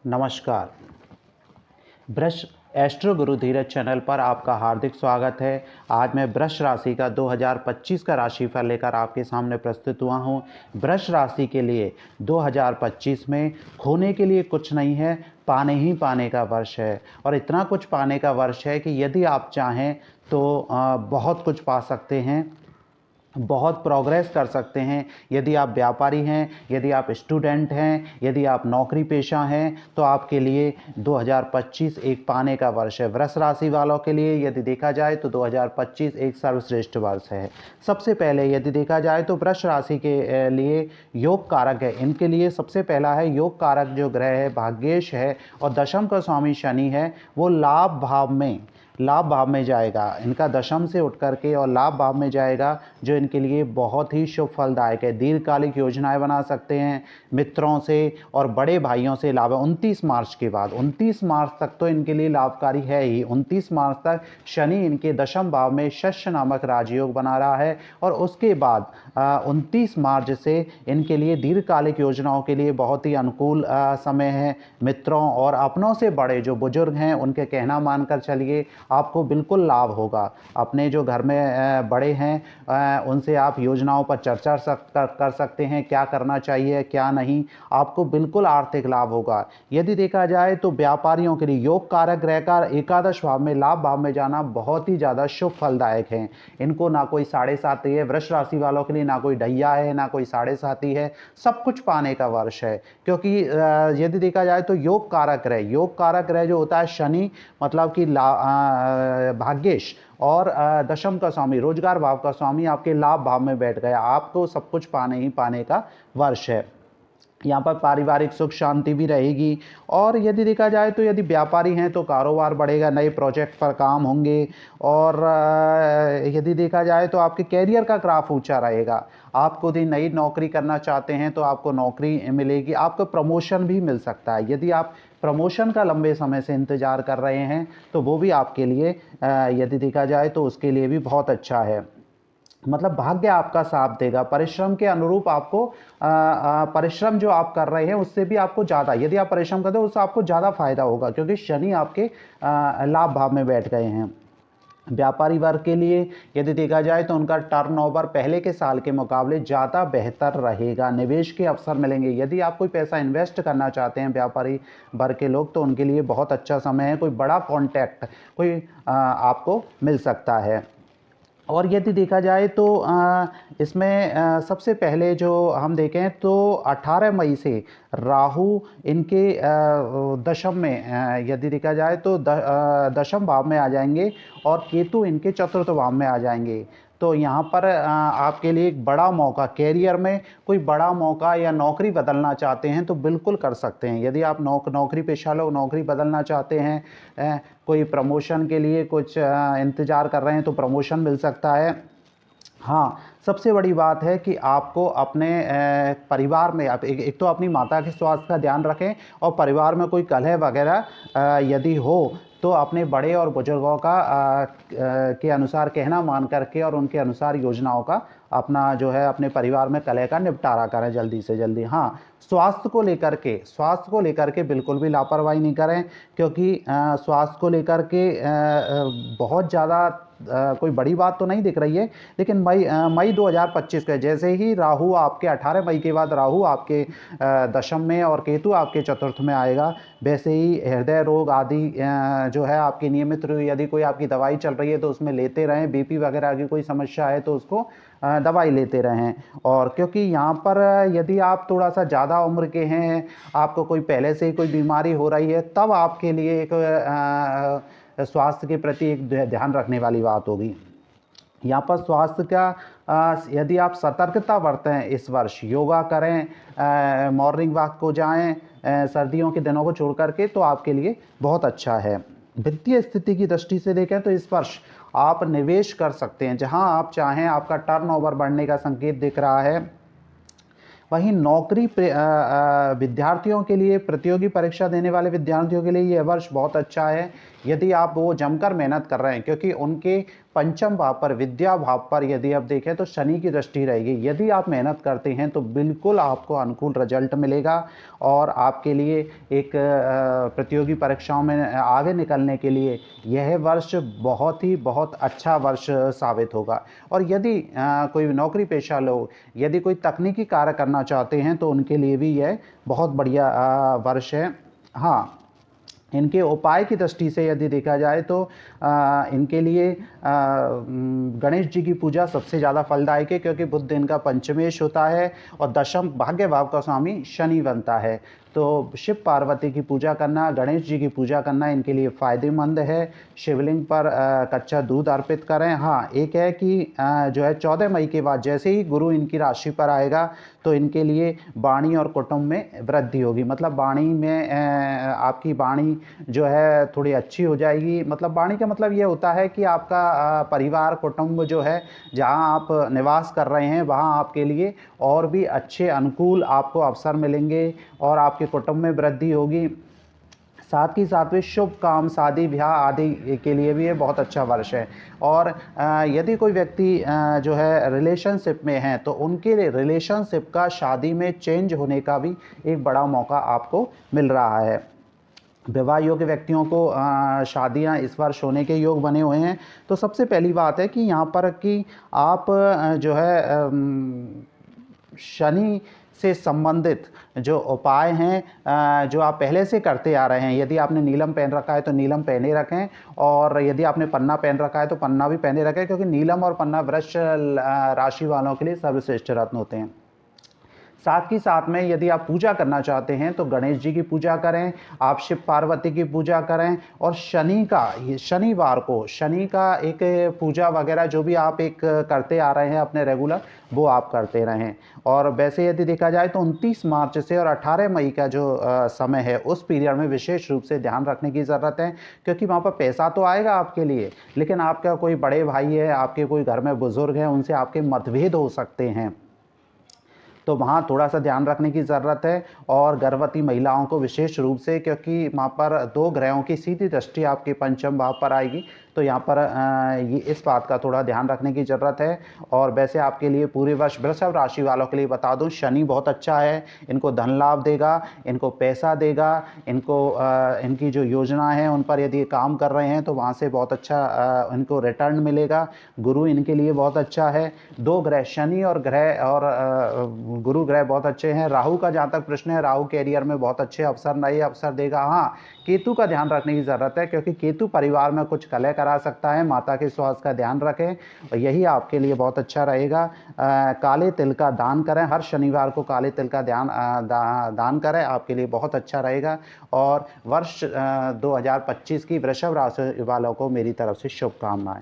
नमस्कार। वृष एस्ट्रो गुरु धीरज चैनल पर आपका हार्दिक स्वागत है। आज मैं वृष राशि का 2025 का राशिफल लेकर आपके सामने प्रस्तुत हुआ हूँ। वृष राशि के लिए 2025 में खोने के लिए कुछ नहीं है, पाने ही पाने का वर्ष है। और इतना कुछ पाने का वर्ष है कि यदि आप चाहें तो बहुत कुछ पा सकते हैं, बहुत प्रोग्रेस कर सकते हैं। यदि आप व्यापारी हैं, यदि आप स्टूडेंट हैं, यदि आप नौकरी पेशा हैं, तो आपके लिए 2025 एक पाने का वर्ष है। वृष राशि वालों के लिए यदि देखा जाए तो 2025 एक सर्वश्रेष्ठ वर्ष है। सबसे पहले यदि देखा जाए तो वृष राशि के लिए योग कारक है। इनके लिए सबसे पहला है योग कारक जो ग्रह है भाग्येश है, और दशम का स्वामी शनि है, वो लाभ भाव में जाएगा। इनका दशम से उठ करके और लाभ भाव में जाएगा, जो इनके लिए बहुत ही शुभ फलदायक है। दीर्घकालिक योजनाएं बना सकते हैं, मित्रों से और बड़े भाइयों से लाभ है। 29 मार्च के बाद 29 मार्च तक तो इनके लिए लाभकारी है ही। 29 मार्च तक शनि इनके दशम भाव में शस्य नामक राजयोग बना रहा है, और उसके बाद 29 मार्च से इनके लिए दीर्घकालिक योजनाओं के लिए बहुत ही अनुकूल समय है। मित्रों और अपनों से बड़े जो बुजुर्ग हैं उनके कहना मानकर चलिए, आपको बिल्कुल लाभ होगा। अपने जो घर में बड़े हैं उनसे आप योजनाओं पर चर्चा कर सकते हैं, क्या करना चाहिए क्या नहीं, आपको बिल्कुल आर्थिक लाभ होगा। यदि देखा जाए तो व्यापारियों के लिए योग कारक ग्रह का एकादश भाव में लाभ भाव में जाना बहुत ही ज़्यादा शुभ फलदायक है। इनको ना कोई साढ़े साथी है, वृष राशि वालों के लिए ना कोई ढैया है ना कोई साढ़े साथी है, सब कुछ पाने का वर्ष है। क्योंकि यदि देखा जाए तो योग कारक ग्रह जो होता है शनि, मतलब कि भाग्येश, और दशम का स्वामी रोजगार भाव का स्वामी आपके लाभ भाव में बैठ गया। आपको सब कुछ पाने ही पाने का वर्ष है। यहाँ पर पारिवारिक सुख शांति भी रहेगी। और यदि देखा जाए तो यदि व्यापारी हैं तो कारोबार बढ़ेगा, नए प्रोजेक्ट पर काम होंगे। और यदि देखा जाए तो आपके कैरियर का ग्राफ ऊंचा रहेगा। आप खुद ही नई नौकरी करना चाहते हैं तो आपको नौकरी मिलेगी, आपको प्रमोशन भी मिल सकता है। यदि आप प्रमोशन का लंबे समय से इंतजार कर रहे हैं तो वो भी आपके लिए यदि देखा जाए तो उसके लिए भी बहुत अच्छा है। मतलब भाग्य आपका साथ देगा। परिश्रम के अनुरूप आपको परिश्रम जो आप कर रहे हैं उससे भी आपको ज़्यादा, यदि आप परिश्रम करते हो उससे आपको ज़्यादा फायदा होगा, क्योंकि शनि आपके लाभ भाव में बैठ गए हैं। व्यापारी वर्ग के लिए यदि देखा जाए तो उनका टर्नओवर पहले के साल के मुकाबले ज़्यादा बेहतर रहेगा। निवेश के अवसर मिलेंगे। यदि आप कोई पैसा इन्वेस्ट करना चाहते हैं व्यापारी वर्ग के लोग, तो उनके लिए बहुत अच्छा समय है। कोई बड़ा कॉन्टैक्ट आपको मिल सकता है। और यदि देखा जाए तो इसमें सबसे पहले जो हम देखें तो 18 मई से राहु इनके दशम में यदि देखा जाए तो दशम भाव में आ जाएंगे, और केतु इनके चतुर्थ भाव में आ जाएंगे। तो यहाँ पर आपके लिए एक बड़ा मौका, कैरियर में कोई बड़ा मौका या नौकरी बदलना चाहते हैं तो बिल्कुल कर सकते हैं। यदि आप नौकरी पेशा लोग नौकरी बदलना चाहते हैं, कोई प्रमोशन के लिए कुछ इंतज़ार कर रहे हैं तो प्रमोशन मिल सकता है। हाँ, सबसे बड़ी बात है कि आपको अपने परिवार में आप एक तो अपनी माता के स्वास्थ्य का ध्यान रखें, और परिवार में कोई कलह वगैरह यदि हो तो अपने बड़े और बुजुर्गों का के अनुसार कहना मान करके और उनके अनुसार योजनाओं का अपना जो है अपने परिवार में कलह का निपटारा करें जल्दी से जल्दी। हाँ, स्वास्थ्य को लेकर के बिल्कुल भी लापरवाही नहीं करें, क्योंकि स्वास्थ्य को लेकर के बहुत ज़्यादा कोई बड़ी बात तो नहीं दिख रही है। लेकिन मई 2025 के जैसे ही राहु आपके 18 मई के बाद राहु आपके दशम में और केतु आपके चतुर्थ में आएगा, वैसे ही हृदय रोग आदि जो है आपकी नियमित, यदि कोई आपकी दवाई चल रही है तो उसमें लेते रहें। बीपी वगैरह की कोई समस्या है तो उसको दवाई लेते रहें। और क्योंकि यहाँ पर यदि आप थोड़ा सा ज़्यादा उम्र के हैं, आपको कोई पहले से ही कोई बीमारी हो रही है, तब आपके लिए एक स्वास्थ्य के प्रति एक ध्यान रखने वाली बात होगी। यहाँ पर स्वास्थ्य का यदि आप सतर्कता बरतें इस वर्ष, योगा करें, मॉर्निंग वॉक को जाएं सर्दियों के दिनों को छोड़ करके, तो आपके लिए बहुत अच्छा है। वित्तीय स्थिति की दृष्टि से देखें तो इस वर्ष आप निवेश कर सकते हैं जहां आप चाहें। आपका टर्नओवर बढ़ने का संकेत दिख रहा है। वहीं नौकरी विद्यार्थियों के लिए, प्रतियोगी परीक्षा देने वाले विद्यार्थियों के लिए यह वर्ष बहुत अच्छा है। यदि आप वो जमकर मेहनत कर रहे हैं, क्योंकि उनके पंचम भाव पर, विद्या भाव पर यदि आप देखें तो शनि की दृष्टि रहेगी। यदि आप मेहनत करते हैं तो बिल्कुल आपको अनुकूल रिजल्ट मिलेगा और आपके लिए एक प्रतियोगी परीक्षाओं में आगे निकलने के लिए यह वर्ष बहुत अच्छा वर्ष साबित होगा। और यदि कोई नौकरी पेशा लोग यदि कोई तकनीकी कार्य करना चाहते हैं तो उनके लिए भी यह बहुत बढ़िया वर्ष है। हाँ, इनके उपाय की दृष्टि से यदि देखा जाए तो इनके लिए गणेश जी की पूजा सबसे ज़्यादा फलदायक है, क्योंकि बुध इनका पंचमेश होता है और दशम भाग्य भाव का स्वामी शनि बनता है। तो शिव पार्वती की पूजा करना, गणेश जी की पूजा करना इनके लिए फ़ायदेमंद है। शिवलिंग पर कच्चा दूध अर्पित करें। हाँ, एक है कि जो है 14 मई के बाद जैसे ही गुरु इनकी राशि पर आएगा तो इनके लिए वाणी और कुटुंब में वृद्धि होगी। मतलब वाणी में आपकी वाणी जो है थोड़ी अच्छी हो जाएगी। मतलब वाणी का मतलब ये होता है कि आपका परिवार कुटुंब जो है जहाँ आप निवास कर रहे हैं वहाँ आपके लिए और भी अच्छे अनुकूल आपको अवसर मिलेंगे और आपके कुटुंब में वृद्धि होगी। साथ ही साथ में शुभ काम, शादी ब्याह आदि के लिए भी ये बहुत अच्छा वर्ष है। और यदि कोई व्यक्ति जो है रिलेशनशिप में है तो उनके लिए रिलेशनशिप का शादी में चेंज होने का भी एक बड़ा मौका आपको मिल रहा है। विवाह योग्य व्यक्तियों को शादियां इस वर्ष होने के योग बने हुए हैं। तो सबसे पहली बात है कि यहाँ पर कि आप जो है शनि से संबंधित जो उपाय हैं जो आप पहले से करते आ रहे हैं, यदि आपने नीलम पहन रखा है तो नीलम पहने रखें, और यदि आपने पन्ना पहन रखा है तो पन्ना भी पहने रखें, क्योंकि नीलम और पन्ना वृष राशि वालों के लिए सर्वश्रेष्ठ रत्न होते हैं। साथ ही साथ में यदि आप पूजा करना चाहते हैं तो गणेश जी की पूजा करें, आप शिव पार्वती की पूजा करें, और शनिवार को शनि का एक पूजा वगैरह जो भी आप एक करते आ रहे हैं अपने रेगुलर, वो आप करते रहें। और वैसे यदि देखा जाए तो 29 मार्च से और 18 मई का जो समय है उस पीरियड में विशेष रूप से ध्यान रखने की ज़रूरत है, क्योंकि वहाँ पर पैसा तो आएगा आपके लिए, लेकिन आपका कोई बड़े भाई है, आपके कोई घर में बुजुर्ग हैं, उनसे आपके मतभेद हो सकते हैं, तो वहाँ थोड़ा सा ध्यान रखने की ज़रूरत है। और गर्भवती महिलाओं को विशेष रूप से, क्योंकि वहाँ पर 2 ग्रहों की सीधी दृष्टि आपके पंचम भाव पर आएगी, तो यहाँ पर ये इस बात का थोड़ा ध्यान रखने की ज़रूरत है। और वैसे आपके लिए पूरे वर्ष वृषभ राशि वालों के लिए बता दूँ, शनि बहुत अच्छा है, इनको धन लाभ देगा, इनको पैसा देगा, इनको इनकी जो योजना है उन पर यदि काम कर रहे हैं तो वहाँ से बहुत अच्छा इनको रिटर्न मिलेगा। गुरु इनके लिए बहुत अच्छा है। 2 ग्रह शनि और गुरु ग्रह बहुत अच्छे हैं। राहु का जहाँ तक प्रश्न है, राहु कैरियर में बहुत अच्छे अवसर, नए अवसर देगा। हाँ, केतु का ध्यान रखने की ज़रूरत है, क्योंकि केतु परिवार में कुछ कलह करा सकता है। माता के स्वास्थ्य का ध्यान रखें, और यही आपके लिए बहुत अच्छा रहेगा। काले तिल का दान करें, हर शनिवार को काले तिल का दान करें, आपके लिए बहुत अच्छा रहेगा। और वर्ष 2025 की वृषभ राशि वालों को मेरी तरफ से शुभकामनाएं।